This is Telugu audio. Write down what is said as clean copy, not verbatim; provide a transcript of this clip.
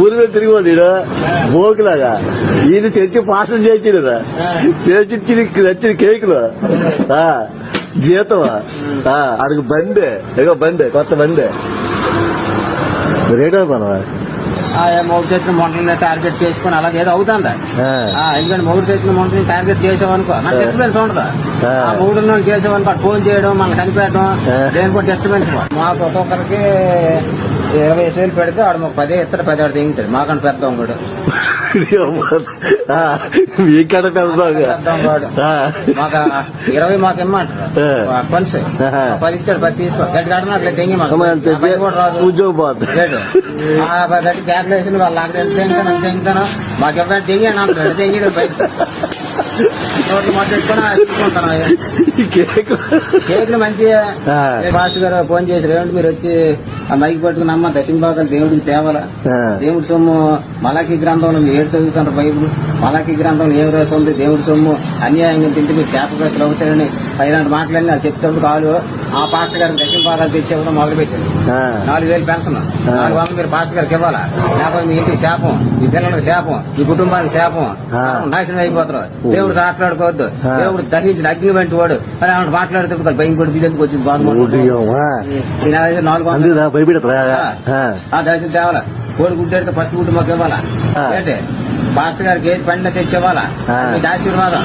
ఊరి మీద తిరిగిపోదు ఈడ బోకులాగా ఈయన తెచ్చి పాఠం చేసిరా చేసి నచ్చిన కేకులు జీతమా అడుగు బండే ఏదో బండే కొత్త బండే రేటో మనవా మూడు తెచ్చిన మొంటని టార్గెట్ చేసుకుని అలాగే ఏదో అవుతుందా ఎందుకంటే మూడు తెచ్చిన మొంటని టార్గెట్ చేసామనుకో మనకు డిస్టర్బెన్స్ ఉండదు. ఆ మూడు చేసామనుకో ఫోన్ చేయడం మనం కనిపెట్టడం దేని కూడా డిస్టర్బెన్స్. మాకు ఒక్కొక్కరికి 20,000 పెడితే ఆడు మాకు 10 ఇస్తాడు 10 ఆడు దిగుతాడు మాకంటే పెద్ద కూడా మీకడ పెద్ద మాకు 20 మాకు ఇమ్మంటారు పనిసి 10 ఇచ్చాడు 10 తీసుకో గట్టి కాడ అట్లా తెంగి మాకు రాదు ఉద్యోగం గట్టి క్యాకులేషన్ వాళ్ళు అక్కడ ఎంత తెంగుతాను తెంగుతాను మాకు ఎవరైనా తెంగాను అంటాడు తెంగిడు బయట రోడ్లు మొత్తం కేకులు మంచిగా ఫాస్ట్ గారు ఫోన్ చేసి ఏమిటి మీరు వచ్చి ఆ మైకి పట్టుకుని అమ్మ దక్షిణబాగాలు దేవుడికి తేవాలా దేవుడి సొమ్ము మలాఖీ గ్రంథంలో మీరు ఏడు చదువుతారు బైబుల్ మలాఖీ గ్రంథంలో ఏం రాసి ఉంది దేవుడి సొమ్ము అన్యాయంగా తింటే మీరు శాపగ్రస్తులు అవుతారని ఇలాంటి మాటలన్నీ నాకు చెప్తాడు కాదు. ఆ పాస్టర్ గారికి దక్షిణ భాగాలు తెచ్చేవడం మొదలు పెట్టారు 4,000 పెన్షన్ 400 మీరు పాస్టర్ గారికి ఇవ్వాలా లేకపోతే మీ ఇంటికి శాపం మీ పిల్లలకు శాపం మీ కుటుంబానికి శాపం నాశనం అయిపోతారు. దేవుడు మాట్లాడుకోవద్దు దేవుడు దహించిన అగ్ని వంటి వాడు అని ఆమె మాట్లాడితే భయం కూడా బిజెందుకు వచ్చింది బాగుంటుంది 400 దర్శనం తేవాలా కోడి గుడ్డెడితే ఫస్ట్ గుడ్డు మాకు ఇవ్వాలా అంటే పాస్టర్ గారికి ఏది పండిన తెచ్చేవాలా మీకు ఆశీర్వాదం.